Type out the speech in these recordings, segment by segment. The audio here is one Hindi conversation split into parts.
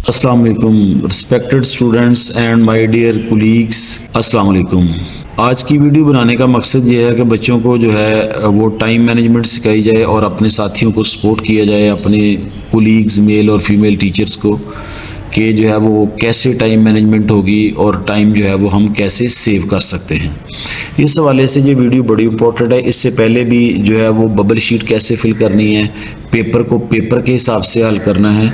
अस्सलाम वालेकुम respected students and my dear colleagues, अस्सलाम वालेकुम। आज की वीडियो बनाने का मकसद ये है कि बच्चों को जो है वो टाइम मैनेजमेंट सिखाई जाए और अपने साथियों को सपोर्ट किया जाए, अपने कुलीग्स मेल और फीमेल टीचर्स को, कि जो है वो कैसे टाइम मैनेजमेंट होगी और टाइम जो है वो हम कैसे सेव कर सकते हैं। इस हवाले से ये वीडियो बड़ी इंपॉर्टेंट है। इससे पहले भी जो है वो बबल शीट कैसे फिल करनी है, पेपर को पेपर के हिसाब से हल करना है,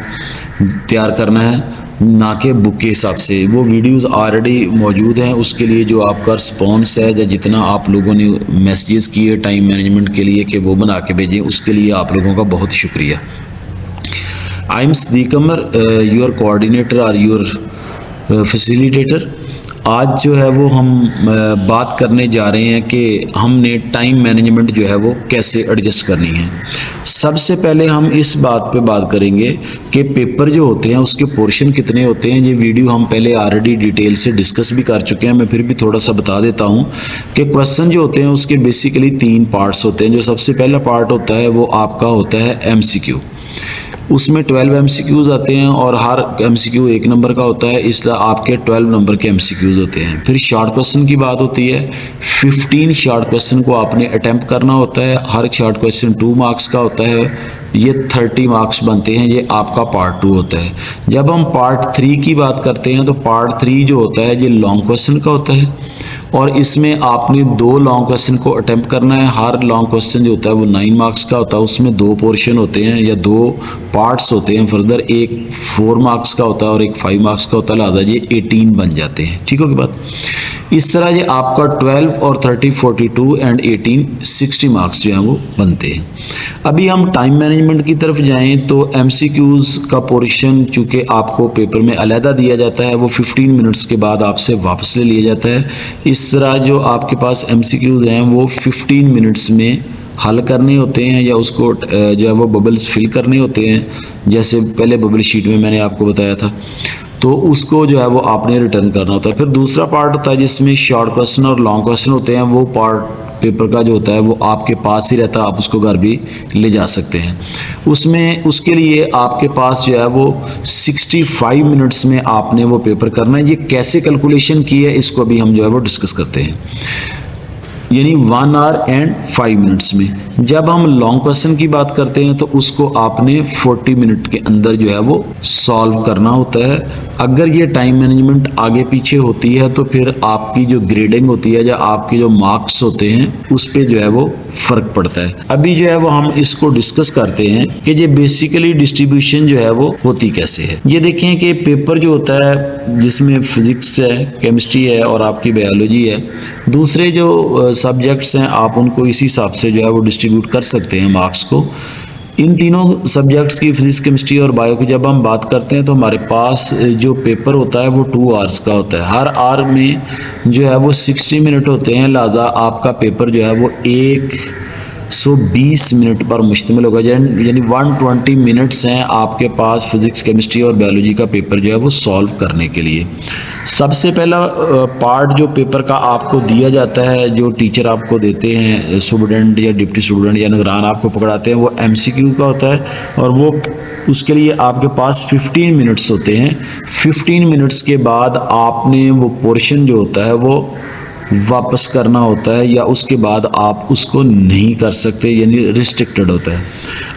तैयार करना है, ना कि बुक के हिसाब से। वो वीडियोस ऑलरेडी मौजूद हैं। उसके लिए जो आपका रिस्पॉन्स है या जितना आप लोगों ने मैसेजेस किए टाइम मैनेजमेंट के लिए कि वो बना के भेजें, उसके लिए आप लोगों का बहुत शुक्रिया। I am Sadiq Amar, your coordinator और योर फैसिलिटेटर। आज जो है वो हम बात करने जा रहे हैं कि हमने टाइम मैनेजमेंट जो है वो कैसे एडजस्ट करनी है। सबसे पहले हम इस बात पे बात करेंगे कि पेपर जो होते हैं उसके पोर्शन कितने होते हैं। ये वीडियो हम पहले ऑलरेडी डिटेल से डिस्कस भी कर चुके हैं, मैं फिर भी थोड़ा सा बता देता हूँ कि क्वेश्चन जो होते हैं उसके बेसिकली 3 पार्ट्स होते हैं। जो सबसे पहला पार्ट होता है वो आपका होता है MCQ। उसमें 12 MCQs आते हैं और हर MCQ 1 नंबर का होता है, इसलिए आपके 12 नंबर के MCQs होते हैं। फिर शॉर्ट क्वेश्चन की बात होती है। 15 शॉर्ट क्वेश्चन को आपने अटेम्प्ट करना होता है। हर शॉर्ट क्वेश्चन 2 मार्क्स का होता है। ये 30 मार्क्स बनते हैं। ये आपका पार्ट 2 होता है। जब हम पार्ट 3 की बात करते हैं तो पार्ट 3 जो होता है ये लॉन्ग क्वेश्चन का होता है और इसमें आपने 2 लॉन्ग क्वेश्चन को अटेम्प्ट करना है। हर लॉन्ग क्वेश्चन जो होता है वो 9 मार्क्स का होता है। उसमें 2 पोर्शन होते हैं या 2 पार्ट्स होते हैं। फर्दर एक 4 मार्क्स का होता है और एक 5 मार्क्स का होता है, लिहाजा ये 18 बन जाते हैं। ठीक होगी बात। इस तरह ये आपका 12 और 30 42 एंड 18 60 मार्क्स जो हैं वो बनते हैं। अभी हम टाइम मैनेजमेंट की तरफ जाएं तो MCQs का पोर्शन चूँकि आपको पेपर में अलहदा दिया जाता है, वो 15 मिनट्स के बाद आपसे वापस ले लिया जाता है। इस तरह जो आपके पास MCQs हैं वो 15 मिनट्स में हल करने होते हैं या उसको जो है वो बबल्स फिल करने होते हैं, जैसे पहले बबल शीट में मैंने आपको बताया था। तो उसको जो है वो आपने रिटर्न करना होता है। फिर दूसरा पार्ट होता है जिसमें शॉर्ट क्वेश्चन और लॉन्ग क्वेश्चन होते हैं। वो पार्ट पेपर का जो होता है वो आपके पास ही रहता है, आप उसको घर भी ले जा सकते हैं। उसमें उसके लिए आपके पास जो है वो 65 मिनट्स में आपने वो पेपर करना है। ये कैसे कैलकुलेशन की है इसको अभी हम जो है वो डिस्कस करते हैं, यानी 1 आवर एंड 5 मिनट्स में। जब हम लॉन्ग क्वेश्चन की बात करते हैं तो उसको आपने 40 मिनट के अंदर जो है वो सॉल्व करना होता है। अगर ये टाइम मैनेजमेंट आगे पीछे होती है तो फिर आपकी जो ग्रेडिंग होती है या आपके जो मार्क्स होते हैं उस पर जो है वो फर्क पड़ता है। अभी जो है वो हम इसको डिस्कस करते हैं कि ये बेसिकली डिस्ट्रीब्यूशन जो है वो होती कैसे है। ये देखें कि पेपर जो होता है जिसमें फिजिक्स है, केमिस्ट्री है और आपकी बायोलॉजी है, दूसरे जो सब्जेक्ट्स हैं आप उनको इसी हिसाब से जो है वो डिस्ट्रीब्यूट कर सकते हैं मार्क्स को। इन तीनों सब्जेक्ट्स की फिजिक्स, केमिस्ट्री और बायो की जब हम बात करते हैं तो हमारे पास जो पेपर होता है वो 2 आवर्स का होता है। हर आवर में जो है वो 60 मिनट होते हैं, लिहाजा आपका पेपर जो है वो 120 मिनट पर मुश्तमिल होगा, यानी 120 मिनट्स हैं आपके पास फिजिक्स, केमिस्ट्री और बायोलॉजी का पेपर जो है वो सॉल्व करने के लिए। सबसे पहला पार्ट जो पेपर का आपको दिया जाता है, जो टीचर आपको देते हैं, स्टूडेंट या डिप्टी स्टूडेंट या निगरान आपको पकड़ाते हैं, वो MCQ का होता है और वो उसके लिए आपके पास 15 मिनट्स होते हैं। 15 मिनट्स के बाद आपने वो पोर्शन जो होता है वो वापस करना होता है या उसके बाद आप उसको नहीं कर सकते, यानी रिस्ट्रिक्टेड होता है।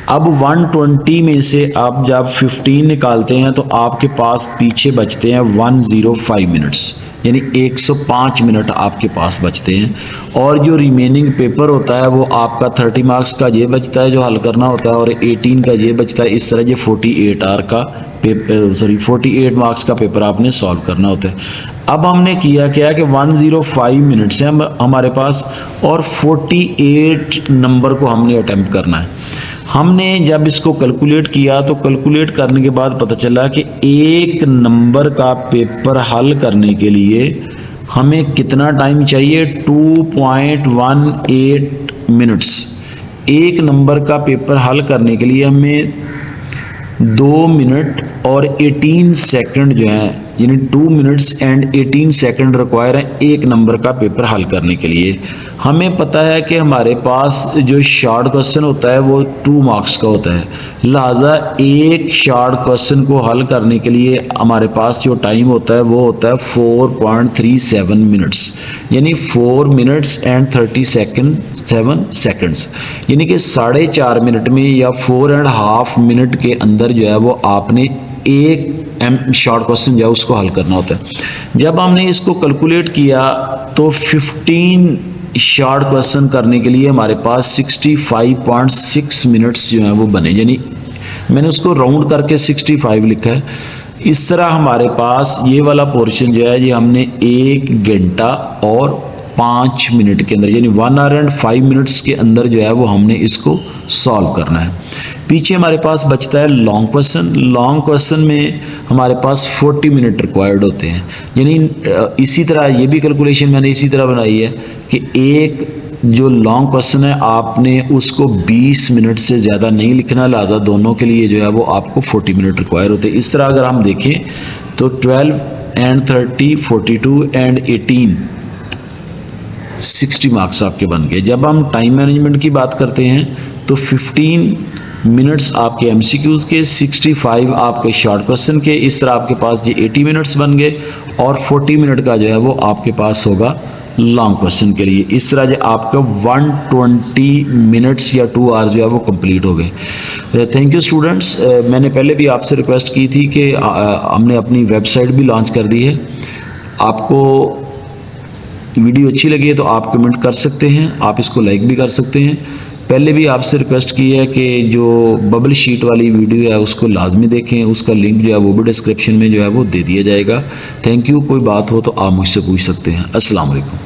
अब 120 में से आप जब 15 निकालते हैं तो आपके पास पीछे बचते हैं 105 मिनट्स, यानी 105 मिनट आपके पास बचते हैं। और जो रिमेनिंग पेपर होता है वो आपका 30 मार्क्स का ये बचता है जो हल करना होता है और 18 का ये बचता है। इस तरह ये 48 आवर का पेपर 48 मार्क्स का पेपर आपने सॉल्व करना होता है। अब हमने किया क्या कि 105 मिनट्स हैं हमारे पास और 48 नंबर को हमने अटेम्प्ट करना है। हमने जब इसको कैलकुलेट किया तो कैलकुलेट करने के बाद पता चला कि 1 नंबर का पेपर हल करने के लिए हमें कितना टाइम चाहिए, 2.18 मिनट्स। 1 नंबर का पेपर हल करने के लिए हमें 2 मिनट और 18 सेकंड जो है, यानी 2 मिनट्स एंड 18 सेकंड रिक्वायर है 1 नंबर का पेपर हल करने के लिए। हमें पता है कि हमारे पास जो शॉर्ट क्वेश्चन होता है वो 2 मार्क्स का होता है, लिहाजा एक शॉर्ट क्वेश्चन को हल करने के लिए हमारे पास जो टाइम होता है वो होता है 4.37 मिनट्स, यानी 4 मिनट्स एंड 37 सेकंड्स, यानी कि 4.5 मिनट में या 4.5 मिनट के अंदर जो है वो आपने एक शॉर्ट क्वेश्चन जो है उसको हल करना होता है। जब हमने इसको कैलकुलेट किया तो 15 शॉर्ट क्वेश्चन करने के लिए हमारे पास 65.6 मिनट्स जो हैं वो बने, यानी मैंने उसको राउंड करके 65 लिखा है। इस तरह हमारे पास ये वाला पोर्शन जो है ये हमने 1 घंटा और 5 मिनट के अंदर, यानी 1 आवर एंड 5 मिनट्स के अंदर जो है वो हमने इसको सॉल्व करना है। पीछे हमारे पास बचता है लॉन्ग क्वेश्चन। लॉन्ग क्वेश्चन में हमारे पास 40 मिनट रिक्वायर्ड होते हैं, यानी इसी तरह ये भी कैलकुलेशन मैंने इसी तरह बनाई है कि एक जो लॉन्ग क्वेश्चन है आपने उसको 20 मिनट से ज़्यादा नहीं लिखना, लिहाजा दोनों के लिए जो है वो आपको 40 मिनट रिक्वायर होते हैं। इस तरह अगर हम देखें तो 12 एंड 30, 42 एंड 18 60 मार्क्स आपके बन गए। जब हम टाइम मैनेजमेंट की बात करते हैं तो 15 मिनट्स आपके एमसीक्यूज के, 65 आपके शॉर्ट क्वेश्चन के, इस तरह आपके पास ये 80 मिनट्स बन गए और 40 मिनट का जो है वो आपके पास होगा लॉन्ग क्वेश्चन के लिए। इस तरह जो आपका 120 मिनट्स या 2 आवर्स जो है वो कंप्लीट हो गए। Thank you students. मैंने पहले भी आपसे रिक्वेस्ट की थी कि हमने अपनी वेबसाइट भी लॉन्च कर दी है। आपको वीडियो अच्छी लगी है तो आप कमेंट कर सकते हैं, आप इसको लाइक भी कर सकते हैं। पहले भी आपसे रिक्वेस्ट की है कि जो बबल शीट वाली वीडियो है उसको लाजमी देखें, उसका लिंक जो है वो भी डिस्क्रिप्शन में जो है वो दे दिया जाएगा। Thank you. कोई बात हो तो आप मुझसे पूछ सकते हैं। अस्सलाम वालेकुम।